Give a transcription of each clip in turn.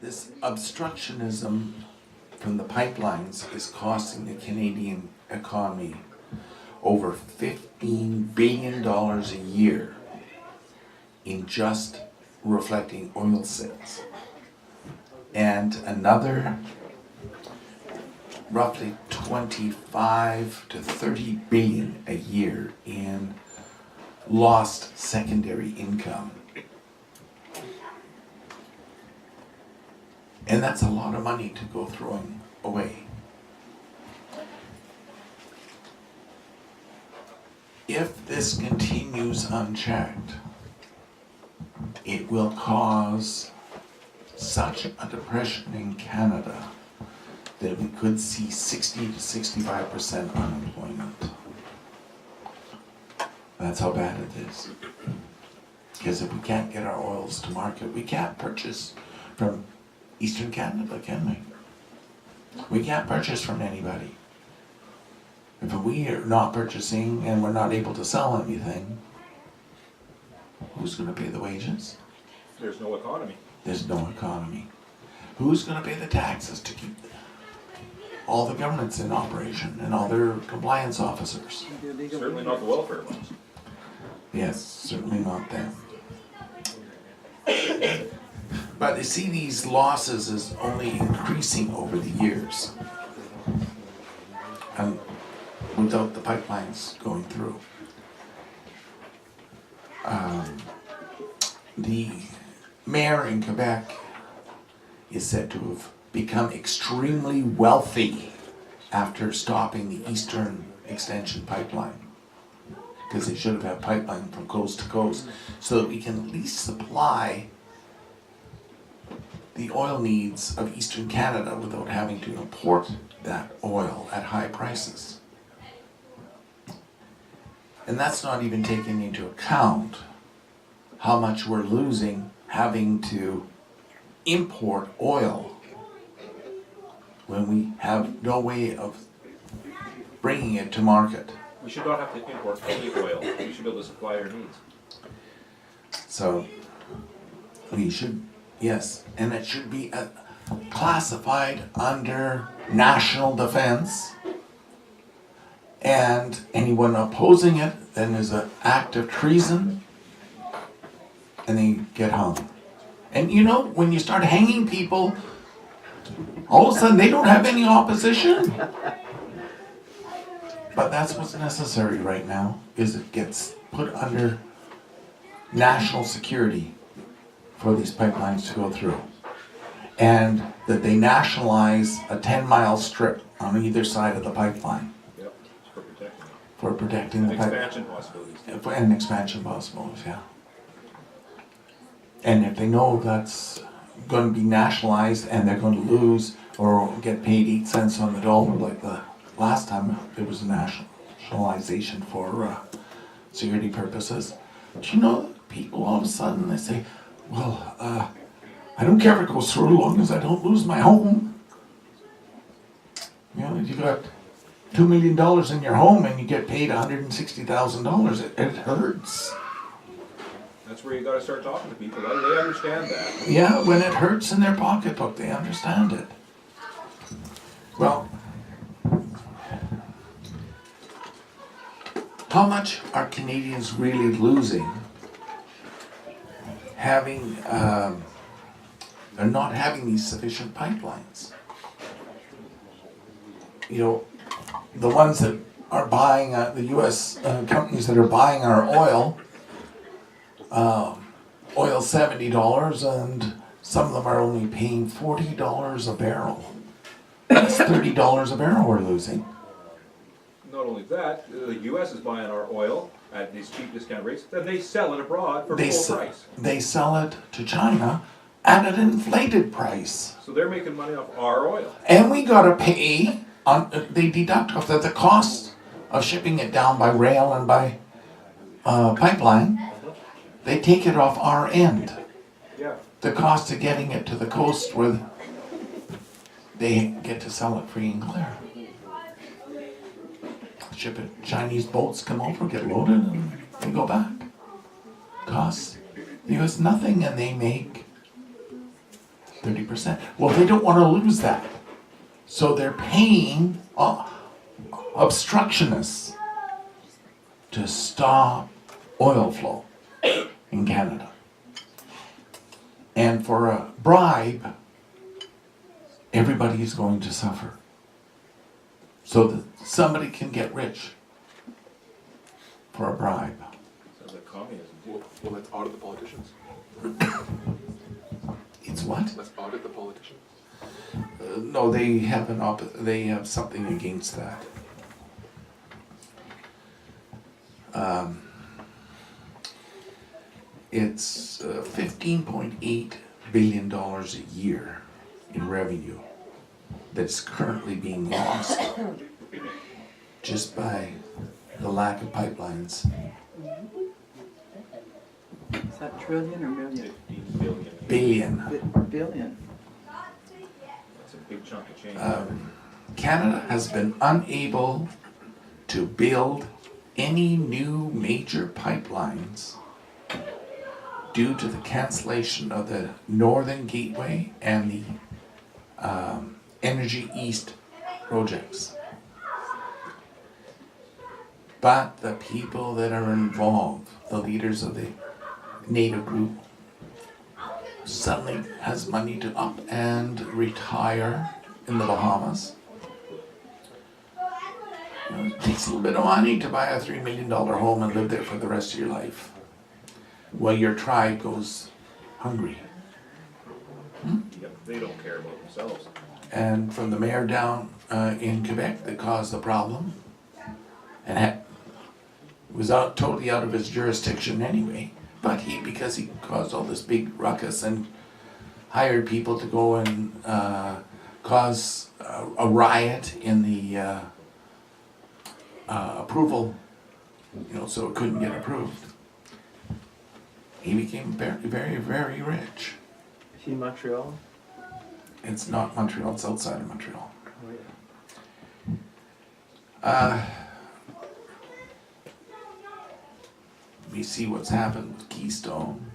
this obstructionism from the pipelines is costing the Canadian economy over $15 billion a year in just reflecting oil sales, and another roughly 25 to 30 billion a year in lost secondary income. And that's a lot of money to go throwing away. If this continues unchecked, it will cause such a depression in Canada that we could see 60 to 65% unemployment. That's how bad it is. Because if we can't get our oils to market, we can't purchase from Eastern Canada, can we? We can't purchase from anybody. If we are not purchasing and we're not able to sell anything, who's going to pay the wages? There's no economy. There's no economy. Who's going to pay the taxes to keep all the governments in operation and all their compliance officers? Certainly not the welfare ones. Yes, certainly not them. But you see, these losses is only increasing over the years, and without the pipelines going through. The mayor in Quebec is said to have become extremely wealthy after stopping the Eastern Extension pipeline, because they should have had pipeline from coast to coast so that we can at least supply the oil needs of Eastern Canada without having to import that oil at high prices. And that's not even taking into account how much we're losing having to import oil when we have no way of bringing it to market. We should not have to import any oil. We should be able to supply our needs. So we should, yes, and it should be classified under national defense, and anyone opposing it then is an act of treason, and they get hung. And you know, when you start hanging people, all of a sudden they don't have any opposition. But that's what's necessary right now, is it gets put under national security for these pipelines to go through. And that they nationalize a 10-mile strip on either side of the pipeline. Yep, for protecting it. For protecting the pipeline. Expansion possibilities. And expansion possibilities, yeah. And if they know that's going to be nationalized and they're going to lose or get paid 8 cents on the dollar like the last time it was a nationalization for security purposes. Do you know, people all of a sudden they say, well, I don't care if it goes through as long as I don't lose my home. You know, you got $2 million in your home and you get paid $160,000. It hurts. That's where you got to start talking to people. They understand that. Yeah, when it hurts in their pocketbook, they understand it. Well, how much are Canadians really losing having or not having these sufficient pipelines? You know, the ones that are buying, the U.S. Companies that are buying our oil, oil $70, and some of them are only paying $40 a barrel. That's $30 a barrel we're losing. Not only that, the U.S. is buying our oil at these cheap discount rates, then they sell it abroad for full price. They sell it to China at an inflated price. So they're making money off our oil. And we gotta pay, they deduct off the cost of shipping it down by rail and by pipeline. They take it off our end. Yeah. The cost of getting it to the coast where they get to sell it free and clear. Ship it, Chinese boats come over, get loaded, and they go back. Costs the US nothing, and they make 30%. Well, they don't want to lose that. So they're paying obstructionists to stop oil flow in Canada. And for a bribe, everybody is going to suffer. So that somebody can get rich for a bribe. Sounds like communism. Well, let's audit the politicians. It's what? Let's audit the politicians. No, they have they have something against that. It's $15.8 billion a year in revenue that's currently being lost just by the lack of pipelines. Is that trillion or million? 15 billion. Billion. Billion. That's a big chunk of change. Canada has been unable to build any new major pipelines due to the cancellation of the Northern Gateway and the Energy East projects. But the people that are involved, the leaders of the Native group, suddenly has money to up and retire in the Bahamas. You know, it takes a little bit of money to buy a $3 million home and live there for the rest of your life, while your tribe goes hungry. Yeah, they don't care about themselves. And from the mayor down in Quebec that caused the problem, and was totally out of his jurisdiction anyway, but because he caused all this big ruckus and hired people to go and cause a riot in the approval, you know, so it couldn't get approved. He became very, very, very rich. Is he Montreal? It's not Montreal, it's outside of Montreal. Oh, yeah. We see what's happened with Keystone.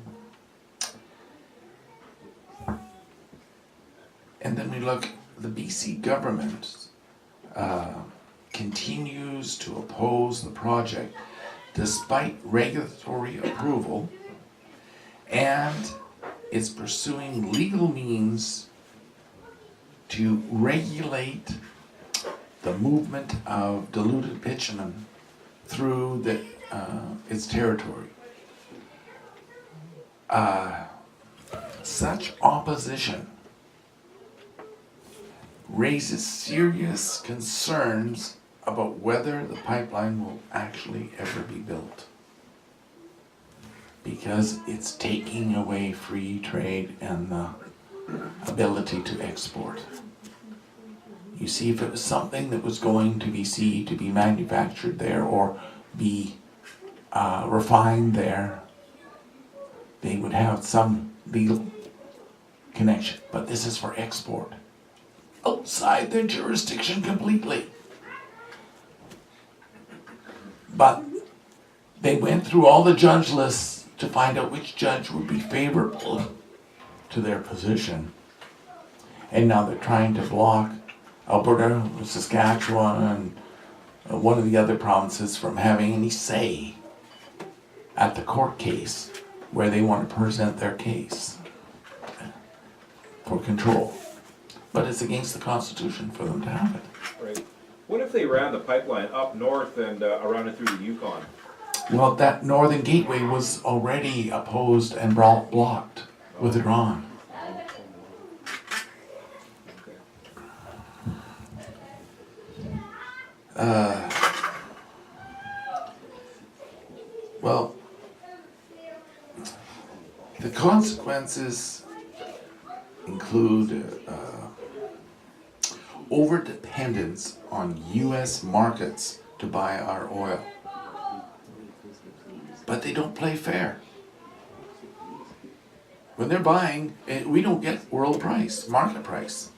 And then we look, the BC government continues to oppose the project despite regulatory approval, and is pursuing legal means to regulate the movement of diluted bitumen through its territory. Such opposition raises serious concerns about whether the pipeline will actually ever be built, because it's taking away free trade and the ability to export. You see, if it was something that was going to BC to be manufactured there or be refined there, they would have some legal connection. But this is for export, outside their jurisdiction completely. But they went through all the judge lists to find out which judge would be favorable to their position. And now they're trying to block Alberta, Saskatchewan, and one of the other provinces from having any say at the court case where they want to present their case for control. But it's against the Constitution for them to have it. Right. What if they ran the pipeline up north and around it through the Yukon? Well, that Northern Gateway was already opposed and blocked, withdrawn. Well, the consequences include overdependence on U.S. markets to buy our oil. But they don't play fair. When they're buying, we don't get world price, market price.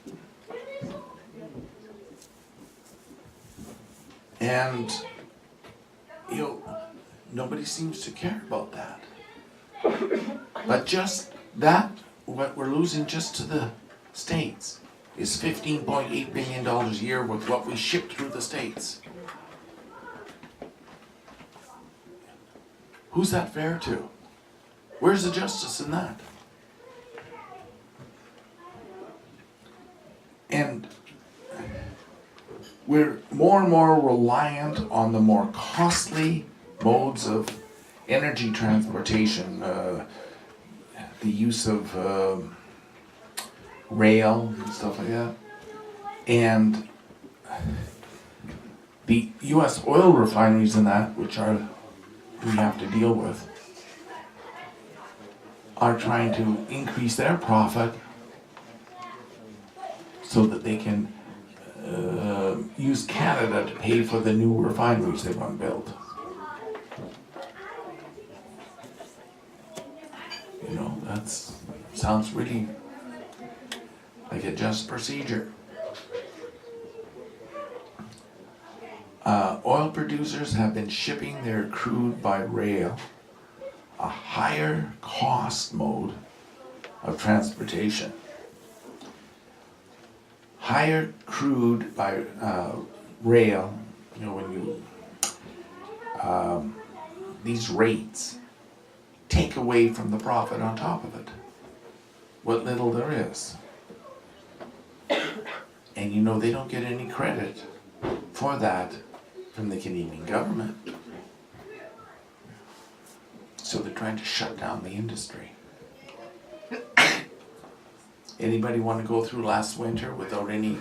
And, you know, nobody seems to care about that. But just that what we're losing just to the States is $15.8 billion a year with what we ship through the States. Who's that fair to? Where's the justice in that? And we're more and more reliant on the more costly modes of energy transportation, the use of rail and stuff like that. And the US oil refineries and that, which we have to deal with, are trying to increase their profit so that they can use Canada to pay for the new refineries they want built. You know, sounds really like a just procedure. Oil producers have been shipping their crude by rail, a higher cost mode of transportation. Higher crude by rail, you know, when you, these rates take away from the profit on top of it, what little there is. And you know, they don't get any credit for that from the Canadian government. So they're trying to shut down the industry. Anybody want to go through last winter without any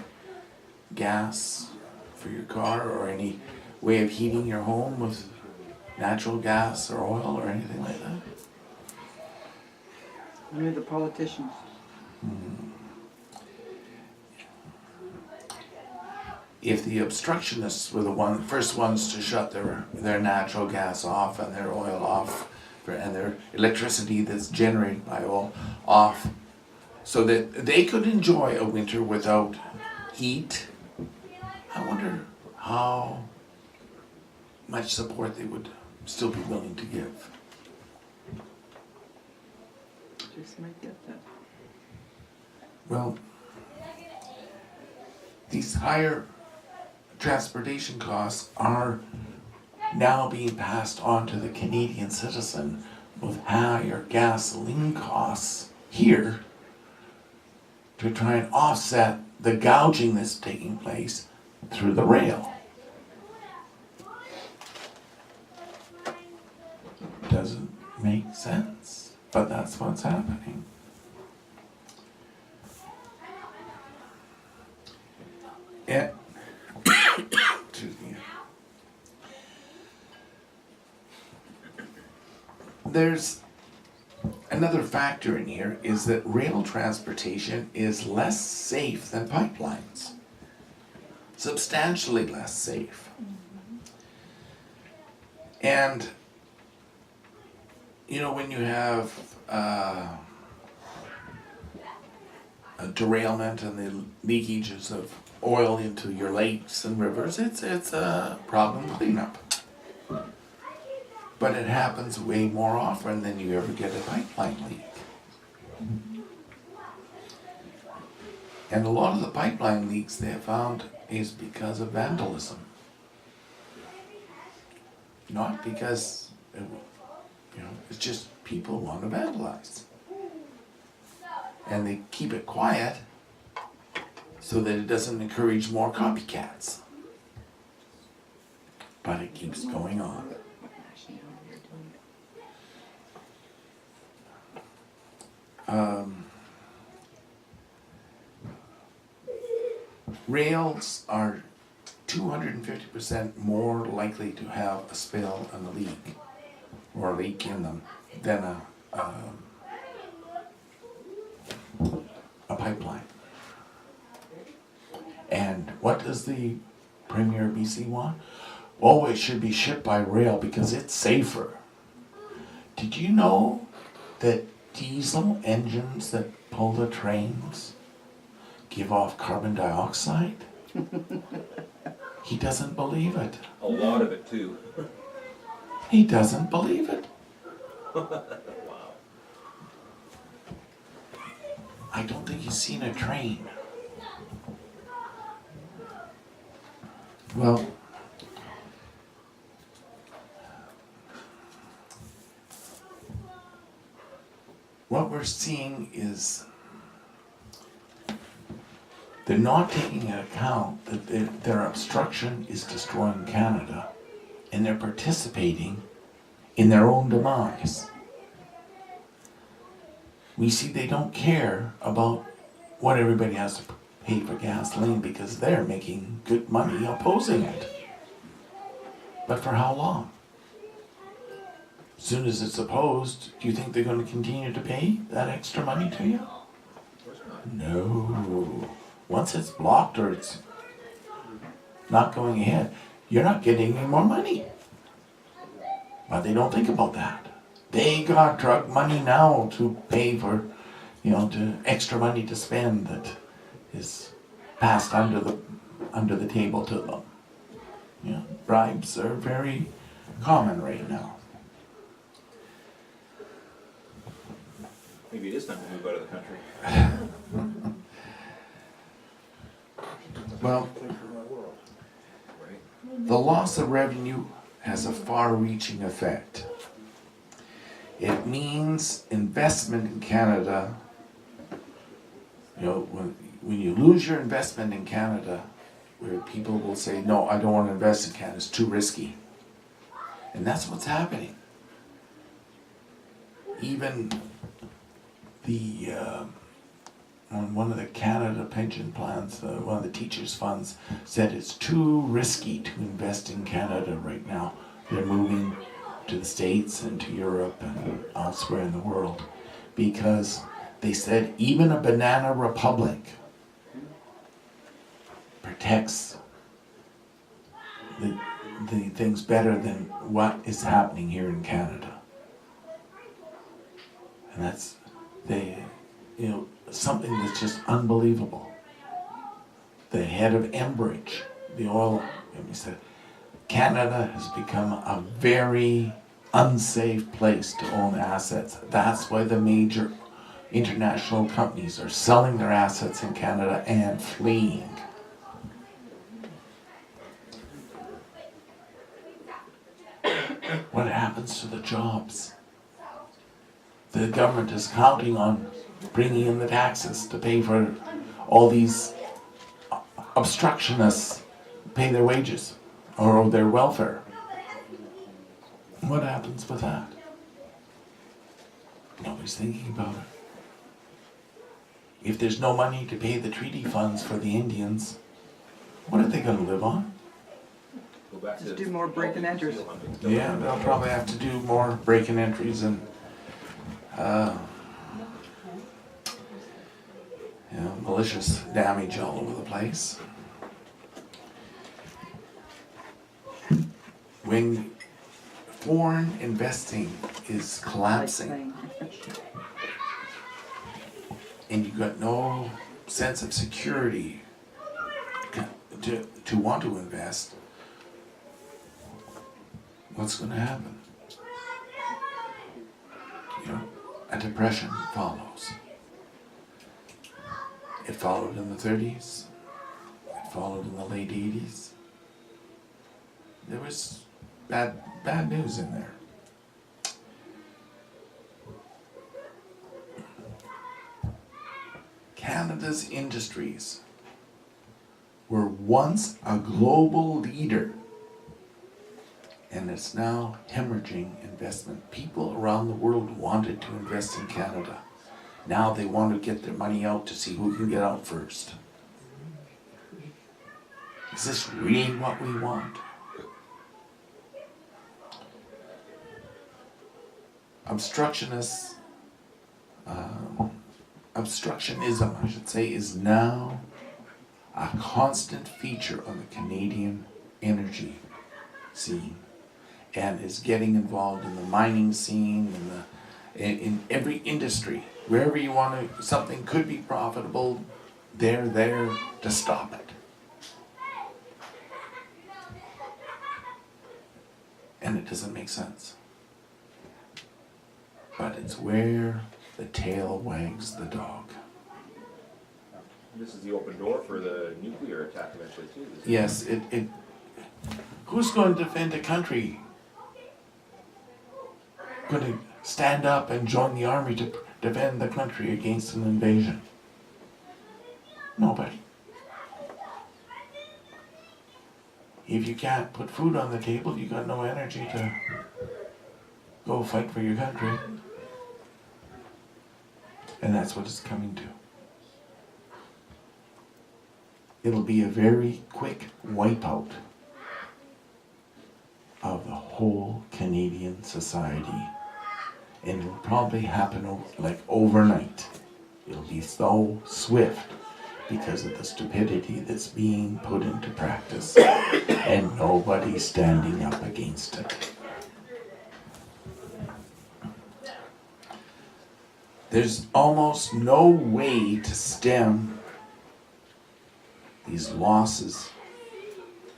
gas for your car or any way of heating your home with natural gas or oil or anything like that? Only the politicians. If the obstructionists were the first ones to shut their natural gas off and their oil off and their electricity that's generated by oil off, so that they could enjoy a winter without heat, I wonder how much support they would still be willing to give. Just might get that. Well, these higher transportation costs are now being passed on to the Canadian citizen with higher gasoline costs here to try and offset the gouging that's taking place through the rail. Doesn't make sense, but that's what's happening. Yeah. Excuse me. There's another factor in here is that rail transportation is less safe than pipelines. Substantially less safe. And you know, when you have a derailment and the leakages of oil into your lakes and rivers, it's a problem cleanup. But it happens way more often than you ever get a pipeline leak. And a lot of the pipeline leaks they have found is because of vandalism. Not because, it's just people want to vandalize. And they keep it quiet so that it doesn't encourage more copycats. But it keeps going on. Rails are 250% more likely to have a spill and a leak, or a leak in them, than a pipeline. And what does the Premier of BC want? Oh, it should be shipped by rail because it's safer. Did you know that diesel engines that pull the trains give off carbon dioxide? He doesn't believe it. A lot of it too. He doesn't believe it. Wow. I don't think he's seen a train. Well, what we're seeing is they're not taking into account that their obstruction is destroying Canada, and they're participating in their own demise. We see they don't care about what everybody has to pay for gasoline because they're making good money opposing it. But for how long? As soon as it's opposed, do you think they're going to continue to pay that extra money to you? Of course not. No. Once it's blocked or it's not going ahead, you're not getting any more money. But they don't think about that. They got drug money now to pay for, to extra money to spend that is passed under the table to them. Bribes are very common right now. Maybe it is time to move out of the country. Well, Right? the loss of revenue has a far-reaching effect. It means investment in Canada, when you lose your investment in Canada, where people will say, no, I don't want to invest in Canada, it's too risky. And that's what's happening. Even on one of the Canada pension plans, one of the teachers' funds said it's too risky to invest in Canada right now. They're moving to the States and to Europe and elsewhere in the world because they said even a banana republic protects the things better than what is happening here in Canada. And that's something that's just unbelievable. The head of Enbridge, the oil company, said Canada has become a very unsafe place to own assets. That's why the major international companies are selling their assets in Canada and fleeing. What happens to the jobs? The government is counting on bringing in the taxes to pay for all these obstructionists pay their wages or their welfare. What happens with that? Nobody's thinking about it. If there's no money to pay the treaty funds for the Indians, what are they going to live on? Go back Just to do more break and enters. Yeah, they'll probably have to do more break-in entries and malicious damage all over the place. When foreign investing is collapsing and you've got no sense of security to want to invest, what's going to happen? A depression follows. It followed in the 30s. It followed in the late 80s. There was bad news in there. Canada's industries were once a global leader, and it's now hemorrhaging investment. People around the world wanted to invest in Canada. Now they want to get their money out to see who can get out first. Is this really what we want? Obstructionism, I should say, is now a constant feature of the Canadian energy scene, and is getting involved in the mining scene, in every industry. Wherever you want to, something could be profitable, they're there to stop it. And it doesn't make sense. But it's where the tail wags the dog. this is the open door for the nuclear attack eventually too. Yes, who's going to defend a country? Going to stand up and join the army to defend the country against an invasion? Nobody. If you can't put food on the table, you got no energy to go fight for your country. And that's what it's coming to. It'll be a very quick wipeout of the whole Canadian society. And it'll probably happen like overnight. It'll be so swift because of the stupidity that's being put into practice and nobody's standing up against it. There's almost no way to stem these losses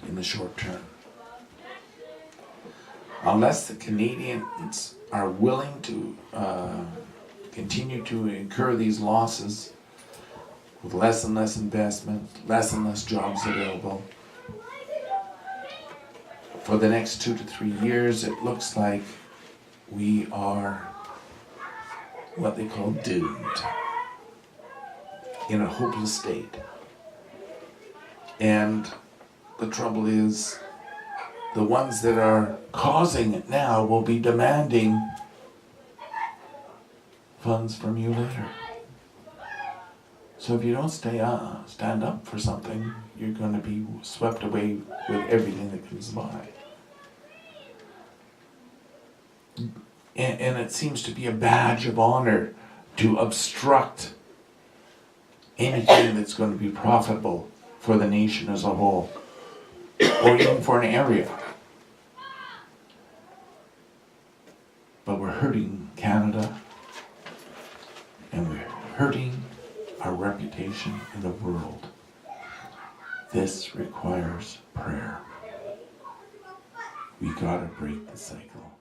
in the short term. Unless the Canadians are willing to continue to incur these losses with less and less investment, less and less jobs available. For the next 2 to 3 years, it looks like we are what they call doomed, in a hopeless state. And the trouble is, the ones that are causing it now will be demanding funds from you later. So if you don't stand up for something, you're going to be swept away with everything that comes by. And it seems to be a badge of honor to obstruct anything that's going to be profitable for the nation as a whole, or even for an area. But we're hurting Canada, and we're hurting our reputation in the world. This requires prayer. We gotta break the cycle.